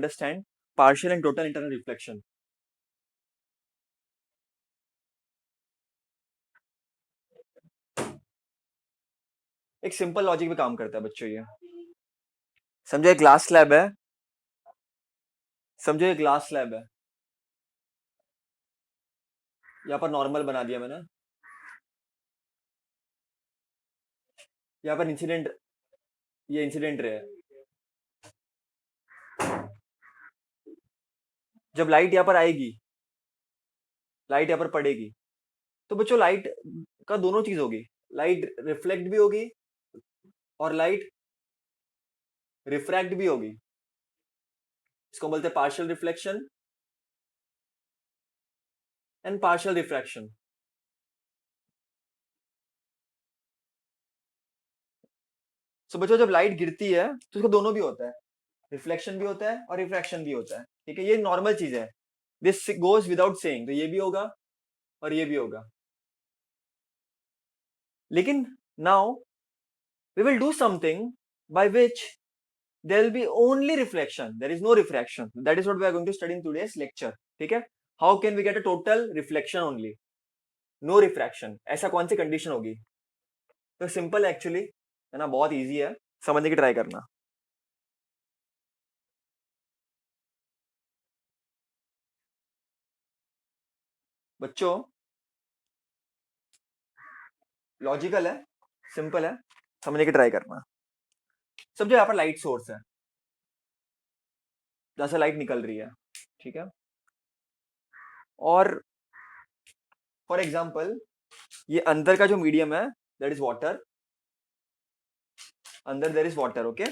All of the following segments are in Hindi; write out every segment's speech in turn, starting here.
Understand partial and total internal reflection. एक सिंपल लॉजिक पे काम करता है बच्चों ये। समझो एक ग्लास स्लैब है, समझो एक ग्लास स्लैब है, यहाँ पर नॉर्मल बना दिया मैंने, यहाँ पर इंसिडेंट, ये इंसिडेंट रे है। जब लाइट यहाँ पर आएगी, लाइट यहाँ पर पड़ेगी, तो बच्चों लाइट का दोनों चीज होगी, लाइट रिफ्लेक्ट भी होगी और लाइट रिफ्रैक्ट भी होगी। इसको बोलते हैं partial reflection and partial refraction. So बच्चों जब लाइट गिरती है तो इसका दोनों भी होता है, रिफ्लेक्शन भी होता है और रिफ्रैक्शन भी होता है। ठीक है, ये नॉर्मल चीज है, दिस गोज विदाउट सेइंग, तो ये भी होगा और ये भी होगा। लेकिन now we will do something by which there will be only reflection, there is no refraction. That is what we are going to study in today's lecture. ठीक है, how can we get a total reflection only, no refraction, ऐसा कौन सी कंडीशन होगी? तो सिंपल एक्चुअली है ना, बहुत इजी है, समझने की ट्राई करना। बच्चों लॉजिकल है, सिंपल है, समझने की ट्राई करना। समझो यहाँ पर लाइट सोर्स है, जहां से लाइट निकल रही है, ठीक है, और फॉर एग्जाम्पल ये अंदर का जो मीडियम है दैट इज वाटर, अंदर there is water, okay,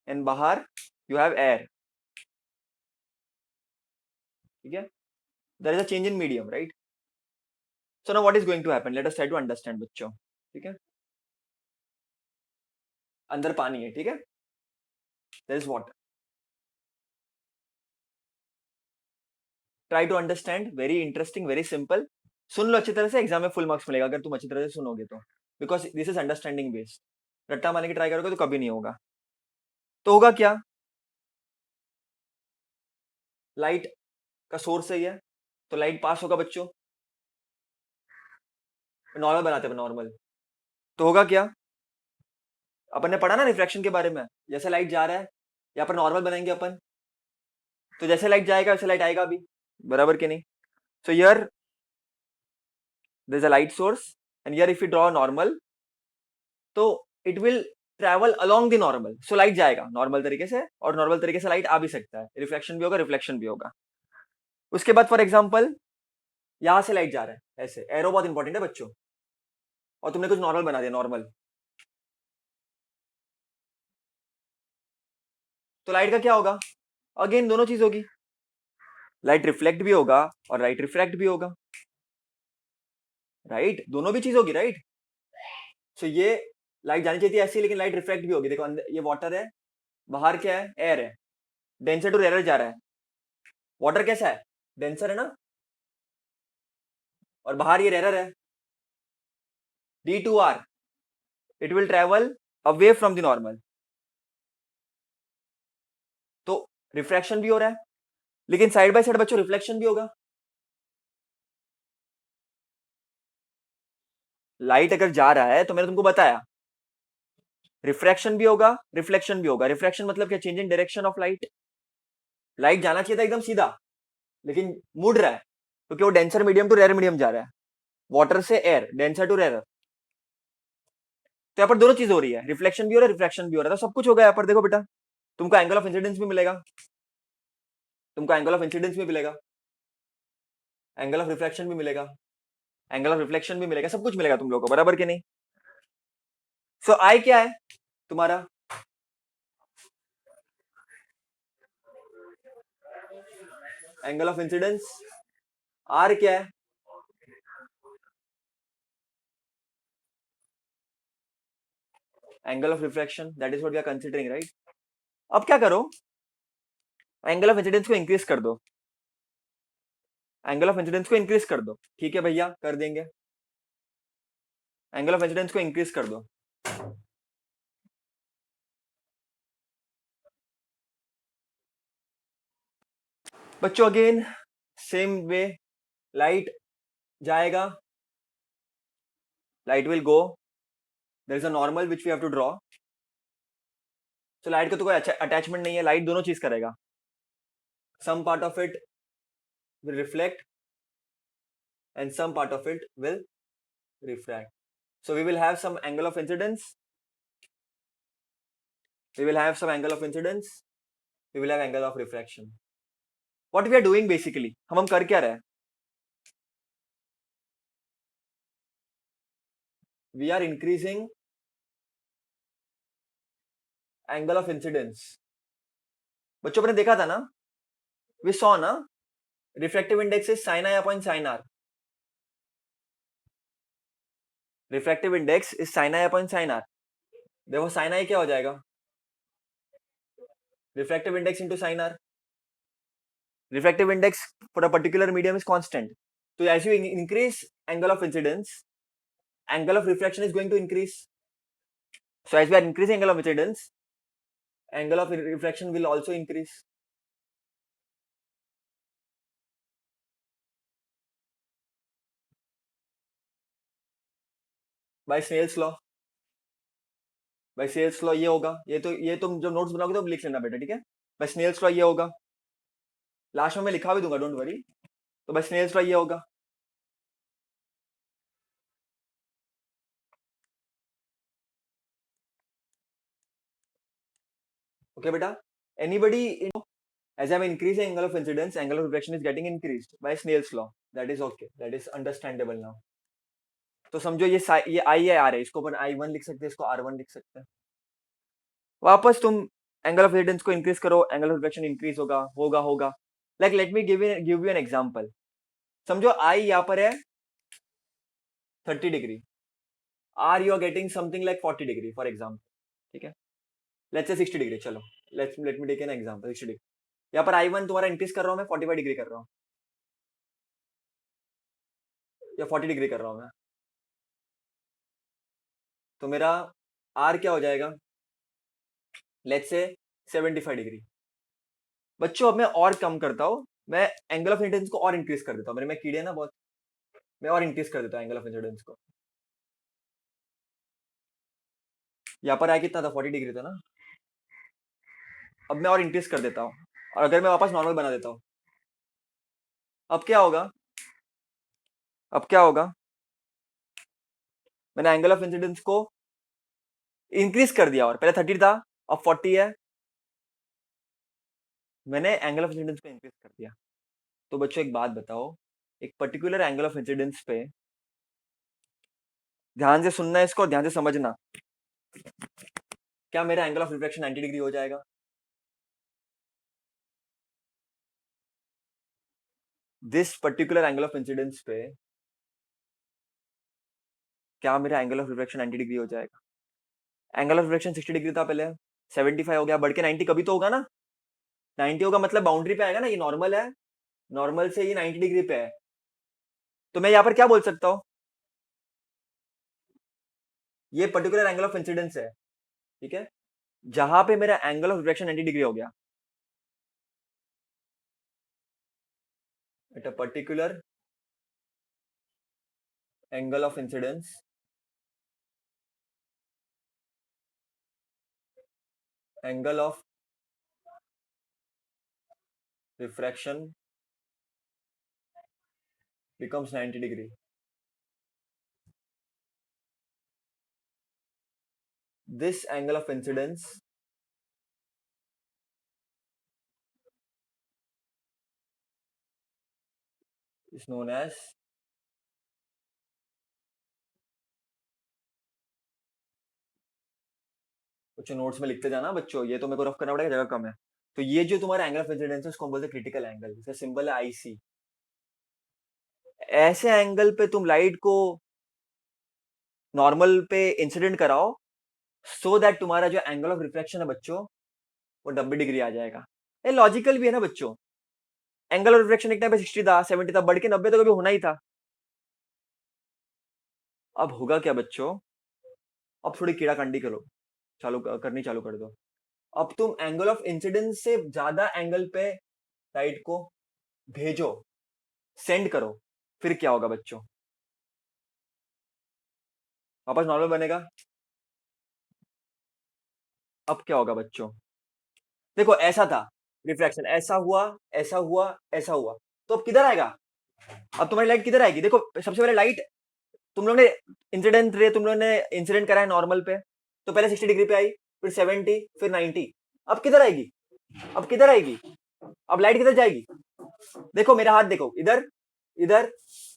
and बाहर यू हैव एयर, ठीक है, there is a change in medium, right? So now what is going to happen, let us try to understand बच्चों। ठीक है, अंदर पानी है, ठीक है, there is water, try to understand, very interesting, very simple. सुन लो अच्छी तरह से, एग्जाम में फुल मार्क्स मिलेगा अगर तुम अच्छी तरह से सुनोगे तो, because this is understanding based. रट्टा मारने की ट्राई करोगे तो कभी नहीं होगा। तो होगा क्या, लाइट का सोर्स सही है तो लाइट पास होगा बच्चों, नॉर्मल बनाते हैं नॉर्मल, तो होगा क्या, अपन ने पढ़ा ना रिफ्रैक्शन के बारे में, जैसे लाइट जा रहा है यहाँ पर नॉर्मल बनाएंगे अपन, तो जैसे लाइट जाएगा वैसे लाइट आएगा भी, बराबर के नहीं? So here there is a light source and here if you draw normal, तो it will travel along the normal, so light जाएगा नॉर्मल तरीके से और नॉर्मल तरीके से लाइट आ भी सकता है, रिफ्लेक्शन भी होगा रिफ्लेक्शन भी होगा। उसके बाद फॉर एग्जाम्पल यहां से लाइट जा रहा है ऐसे, एरो बहुत इंपॉर्टेंट है बच्चों, और तुमने कुछ नॉर्मल बना दिया नॉर्मल, तो लाइट का क्या होगा, अगेन दोनों चीज होगी, लाइट रिफ्लेक्ट भी होगा और लाइट रिफ्रैक्ट भी होगा, राइट? दोनों भी चीज होगी, राइट? सो ये लाइट जानी चाहिए थी ऐसी, लेकिन लाइट रिफ्लेक्ट भी होगी। देखो अंदर ये वाटर है, बाहर क्या है, एयर है, डेंसर टू रेयर जा रहा है, वाटर कैसा है, डेंसर है ना, और बाहर ये रेयर है, D2R, it will travel away from the normal, तो रिफ्रैक्शन भी हो रहा है, लेकिन साइड बाय साइड बच्चों रिफ्लेक्शन भी होगा। लाइट अगर जा रहा है तो मैंने तुमको बताया रिफ्रैक्शन भी होगा रिफ्लेक्शन भी होगा। रिफ्रैक्शन मतलब क्या, change in direction of light, light जाना चाहिए था एकदम सीधा, लेकिन मुड़ रहा है क्योंकि वो denser medium to rare medium जा रहा है, वाटर से एयर, डेंसर टू रेयर, तो यहाँ पर दोनों चीज हो रही है, रिफ्लेक्शन भी हो रहा है रिफ्रैक्शन भी हो रहा है, तो सब कुछ होगा यहाँ पर। देखो बेटा, तुमको एंगल ऑफ इंसिडेंस भी मिलेगा, तुमको एंगल ऑफ इंसिडेंस भी मिलेगा, एंगल ऑफ रिफ्लेक्शन भी मिलेगा, एंगल ऑफ रिफ्लेक्शन भी मिलेगा, सब कुछ मिलेगा तुम लोग को, बराबर के नहीं? सो आई क्या है तुम्हारा, एंगल ऑफ इंसिडेंस, आर क्या है, angle of reflection, that is what we are considering, right? अब क्या करो, एंगल ऑफ इंसिडेंस को इंक्रीज कर दो, एंगल ऑफ इंसिडेंस को इंक्रीज कर दो, ठीक है भैया, कर देंगे, एंगल ऑफ इंसिडेंस को इंक्रीज कर दो, बच्चों अगेन सेम वे, लाइट जाएगा, light will go, there is a normal which we have to draw. तो लाइट का तो कोई अटैचमेंट नहीं है, लाइट दोनों चीज करेगा, some part of it will reflect and some part of it will refract. So we will have some angle of incidence, we will have some angle of incidence, we will have angle of refraction. What we are doing basically, हम कर क्या रहे हैं? We are increasing angle of incidence. बच्चों आपने देखा था ना, we saw ना, refractive index is sin I upon sin R. Refractive index is sin I upon sin R. देखो sin I क्या हो जाएगा? Refractive index into sin R. Refractive index for a particular medium is constant. So as you increase angle of incidence, angle of refraction is going to increase. So as we are increasing angle of incidence, angle of refraction will also increase. By Snell's law. By Snell's law ये होगा, ये तुम जब नोट्स बनाओगे तो लिख लेना बेटा, ठीक है? By Snell's law ये होगा, लास्ट में मैं लिखा भी दूंगा, डोंट वरी। तो by Snell's law ये होगा, okay बेटा? Anybody, as I'm increasing angle of incidence, angle of refraction is getting increased by Snell's law. That is okay, that is understandable now. तो समझो ये आई है आर है, इसको अपन I1 लिख सकते हैं, इसको R1 लिख सकते हैं। वापस तुम एंगल ऑफ इंसिडेंस को इंक्रीज करो, एंगल ऑफ रिफ्लेक्शन इंक्रीज होगा होगा होगा। Like let me give you an example. समझो आई यहाँ पर है 30 degree, r you are getting something like 40 degree for example, ठीक है? लेट्स से 60 डिग्री, चलो let me take an example 60 degree. यहाँ पर I1 तुम्हारा इंक्रीज कर रहा हूँ मैं, 45 डिग्री कर रहा हूँ, या 40 डिग्री कर रहा हूँ मैं, तो मेरा आर क्या हो जाएगा? Let's say 75 degree. बच्चों अब मैं और कम करता हूँ, मैं एंगल ऑफ इंसिडेंस को और इंक्रीज कर देता हूँ, मेरे में कीड़े ना बहुत, मैं और इंक्रीज कर देता हूँ एंगल ऑफ इंसिडेंस को। यहाँ पर आया कितना था? 40 डिग्री था ना। अब मैं और इंक्रीज कर देता हूँ, और अगर मैं वापस नॉर्मल बना देता हूँ, अब क्या होगा? अब क्या होगा? मैंने एंगल ऑफ इंसिडेंस को इंक्रीज कर दिया, और पहले 30 था, अब 40 है, मैंने एंगल ऑफ इंसिडेंस को इंक्रीज कर दिया। तो बच्चों एक बात बताओ, एक पर्टिकुलर एंगल ऑफ इंसिडेंस पे, ध्यान से सुनना है इसको, ध्यान से समझना, क्या मेरा एंगल ऑफ रिफ्लेक्शन 90 डिग्री हो जाएगा? This particular angle of incidence पे क्या मेरा एंगल ऑफ रिफ्लेक्शन 90 डिग्री हो जाएगा? एंगल ऑफ रिफ्लेक्शन 60 डिग्री था पहले, 75 हो गया, बढ़ के 90 कभी तो होगा ना। 90 होगा मतलब बाउंड्री पे आएगा ना, ये नॉर्मल है, नॉर्मल से ये 90 डिग्री पे है, तो मैं यहाँ पर क्या बोल सकता हूँ? ये पर्टिकुलर एंगल ऑफ इंसिडेंस है, ठीक है, जहां पे मेरा एंगल ऑफ रिफ्लेक्शन 90 डिग्री हो गया। Eight a particular angle of incidence, angle of refraction becomes 90 degree. This angle of incidence is known as बच्चों नोट्स में लिखते जाना बच्चों, ये तो मेरे को रफ करना पड़ेगा, जगह कम है। तो ये जो तुम्हारा एंगल ऑफ इंसिडेंस है उसको बोलते हैं क्रिटिकल एंगल, इसका सिंबल है आईसी। ऐसे एंगल पे तुम लाइट को नॉर्मल पे इंसिडेंट कराओ, सो दैट तुम्हारा जो एंगल ऑफ रिफ्लेक्शन है बच्चों वो 90 डिग्री आ जाएगा। ये लॉजिकल भी है ना बच्चों, एंगल ऑफ रिफ्लेक्शन एक टाइम पे 60 था, 70 था, बढ़ के 90 तो कभी होना ही था। अब होगा क्या बच्चों? अब थोड़ी कीड़ा कंडी करो, करनी चालू कर दो। अब तुम एंगल ऑफ इंसिडेंस से ज्यादा एंगल पे लाइट को भेजो, सेंड करो, फिर क्या होगा बच्चों? वापस नॉर्मल बनेगा। अब क्या होगा बच्चों? देखो ऐसा था, रिफ्रैक्शन ऐसा हुआ, ऐसा हुआ, ऐसा हुआ, तो अब किधर आएगा? अब तुम्हारी लाइट किधर आएगी? देखो सबसे पहले लाइट, तुम लोग ने इंसिडेंट रे, तुम लोग ने इंसिडेंट करा है नॉर्मल पे, तो पहले 60 डिग्री पे आई, फिर 70, फिर 90। अब किधर आएगी? अब किधर आएगी? अब लाइट किधर जाएगी? देखो मेरा हाथ देखो, इधर, इधर,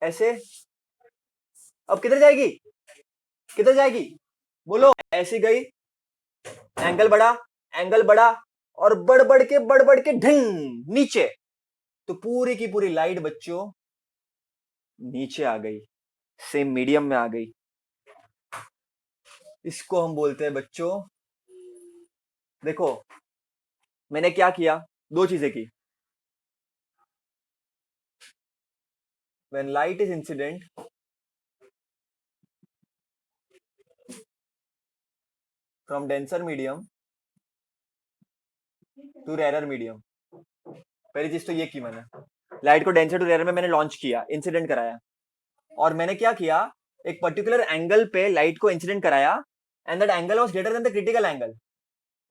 ऐसे। अब किधर जाएगी? किधर जाएगी? बोलो। ऐसे गई, एंगल बढ़ा, एंगल बढ़ा, और बढ़ बढ़ के ढंग नीचे, तो पूरी की पूरी लाइट बच्चों नीचे आ गई, सेम मीडियम में आ गई। इसको हम बोलते हैं बच्चों, देखो मैंने क्या किया, दो चीजें की। when light is incident from denser medium to rarer medium, पहली चीज तो ये की मैंने, लाइट को डेंसर टू रेयर में मैंने लॉन्च किया, इंसिडेंट कराया। और मैंने क्या किया, एक पर्टिकुलर एंगल पे लाइट को इंसिडेंट कराया, and that angle was greater than the critical angle.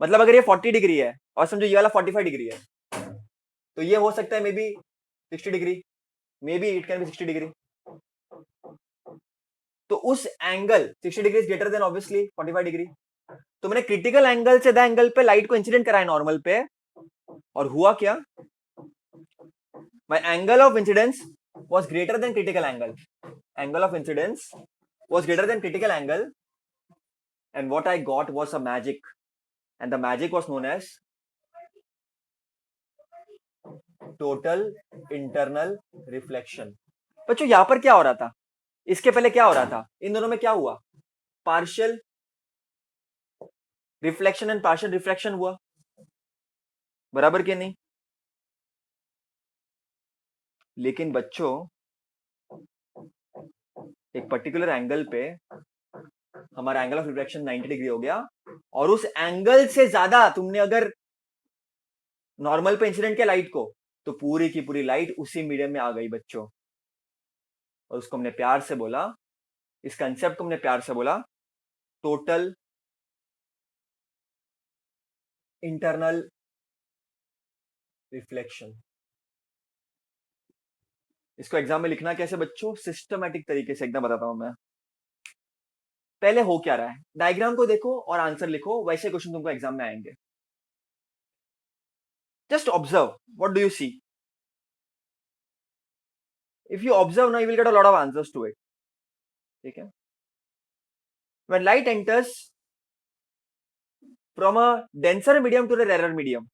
मतलब अगर ये 40 डिग्री है और समझो ये वाला 45 डिग्री है, तो ये हो सकता है may be 60 degree, may be it can be 60 degree. तो उस angle 60 degree greater than obviously 45 degree, तो मैंने क्रिटिकल एंगल से द एंगल पे लाइट को इंसिडेंट कराया नॉर्मल पे, और हुआ क्या, my angle of incidence was greater than critical angle. Angle of incidence was greater than critical angle, and what I got was a magic, and the magic was known as total internal reflection. बच्चों यहां पर क्या हो रहा था, इसके पहले क्या हो रहा था, इन दोनों में क्या हुआ, partial reflection and partial reflection हुआ, बराबर के नहीं? लेकिन बच्चों एक पर्टिकुलर एंगल पे हमारा एंगल ऑफ रिफ्लेक्शन 90 डिग्री हो गया, और उस एंगल से ज्यादा तुमने अगर नॉर्मल पे इंसिडेंट किया लाइट को, तो पूरी की पूरी लाइट उसी मीडियम में आ गई बच्चों। और उसको हमने प्यार से बोला, इस कंसेप्ट को हमने प्यार से बोला टोटल इंटरनल रिफ्लेक्शन। इसको एग्जाम में लिखना कैसे बच्चों, सिस्टमैटिक तरीके से एकदम बताता हूं मैं। पहले हो क्या रहा है, डायग्राम को देखो और आंसर लिखो, वैसे क्वेश्चन तुमको एग्जाम में आएंगे। Just observe, what do you see? If you observe ना, you will get a lot of answers to it. ठीक है? When light enters from a denser medium to the rarer medium,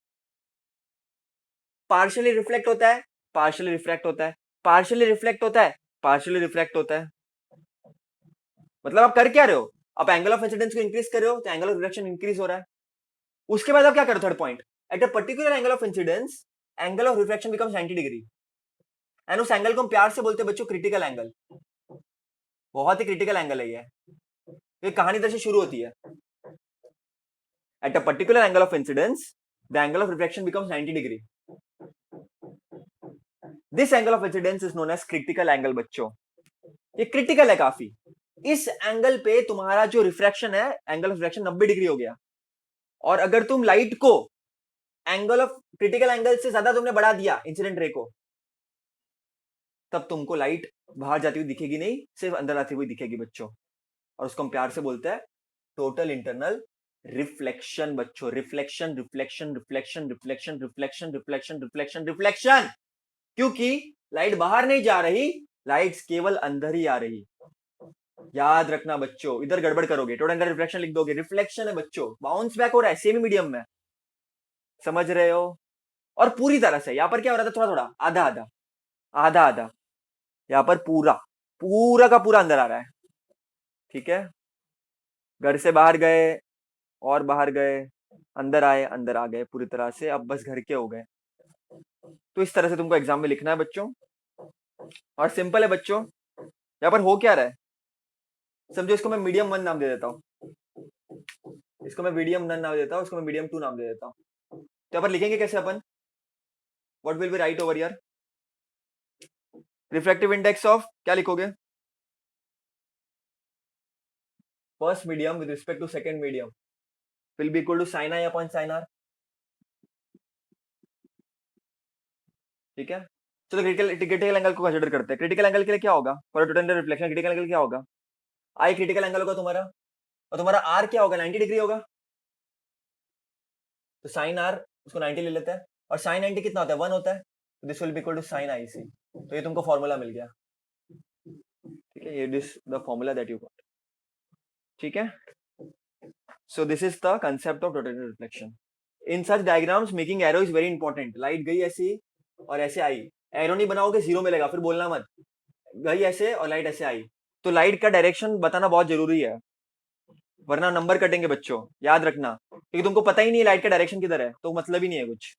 partially reflect होता है, पार्शियली रिफ्रैक्ट होता है, पार्शियली रिफ्लेक्ट होता है, पार्शियली रिफ्रैक्ट होता है। मतलब आप कर क्या रहे हो, आप एंगल ऑफ इंसिडेंस को इंक्रीज कर रहे हो, तो एंगल ऑफ रिफ्लेक्शन इंक्रीज हो रहा है। उसके बाद आप क्या करो, third point, eight a particular angle of incidence angle of reflection becomes 90 degree, and उस एंगल को हम प्यार से बोलते हैं बच्चों क्रिटिकल एंगल। बहुत ही क्रिटिकल एंगल है ये कहानी इधर से शुरू होती है। At a particular angle of incidence the angle of reflection becomes 90 degree, this angle of incidence is known as critical angle बच्चों। ये क्रिटिकल है काफी, इस एंगल पे तुम्हारा जो रिफ्रैक्शन है, एंगल ऑफ रिफ्रैक्शन 90 डिग्री हो गया, और अगर तुम लाइट को एंगल ऑफ क्रिटिकल एंगल से ज्यादा तुमने बढ़ा दिया इंसिडेंट रे को, तब तुमको लाइट बाहर जाती हुई दिखेगी नहीं, सिर्फ अंदर आती हुई दिखेगी बच्चों। और उसको हम प्यार से बोलते हैं टोटल इंटरनल रिफ्लेक्शन बच्चों। Reflection reflection reflection reflection reflection reflection reflection reflection, क्योंकि लाइट बाहर नहीं जा रही, लाइट्स केवल अंदर ही आ रही। याद रखना बच्चों, इधर गड़बड़ करोगे, टोटल इंटरनल रिफ्लेक्शन लिख दोगे, रिफ्लेक्शन है बच्चों, बाउंस बैक हो रहा है सेमी मीडियम में, समझ रहे हो? और पूरी तरह से यहां पर क्या हो रहा था, थोड़ा थोड़ा, आधा आधा, आधा आधा, यहां पर पूरा पूरा का पूरा अंदर आ रहा है। ठीक है? घर से बाहर गए और बाहर गए, अंदर आए अंदर आ गए, पूरी तरह से अब बस घर के हो गए। तो इस तरह से तुमको एग्जाम में लिखना है बच्चों, और सिंपल है बच्चों। यहाँ पर हो क्या रहा है, समझो इसको मैं मीडियम 1 नाम दे देता हूँ, इसको मैं मीडियम 1 नाम देता हूँ, इसको मैं मीडियम 2 नाम दे देता हूँ। तो यहाँ पर लिखेंगे कैसे अपन, what will be write over here, refractive index of क्या लिखोगे? First medium with respect to second medium will be equal to sine i upon sine r. ठीक है, चलो क्रिटिकल एंगल को कंसीडर करते हैं। क्रिटिकल एंगल के लिए क्या होगा for total reflection? Critical angle क्या होगा? आई क्रिटिकल एंगल होगा तुम्हारा, और तुम्हारा आर क्या होगा? 90 डिग्री होगा। तो साइन आर उसको 90 ले लेते हैं, और साइन 90 कितना होता है? 1 होता है। This will be equal to sine i c. तो ये तुमको फॉर्मूला मिल गया। ठीक है, ये this the formula that you got. ठीक है, so this is the concept of rotated reflection. In such diagrams making arrow is very important. Light गई ऐसी और ऐसे आई, एरो नहीं बनाओगे जीरो मिलेगा, फिर बोलना मत। गई ऐसे और लाइट ऐसे आई, तो लाइट का डायरेक्शन बताना बहुत जरूरी है, वरना नंबर कटेंगे बच्चों, याद रखना। क्योंकि तुमको पता ही नहीं लाइट का डायरेक्शन किधर है, तो मतलब ही नहीं है कुछ।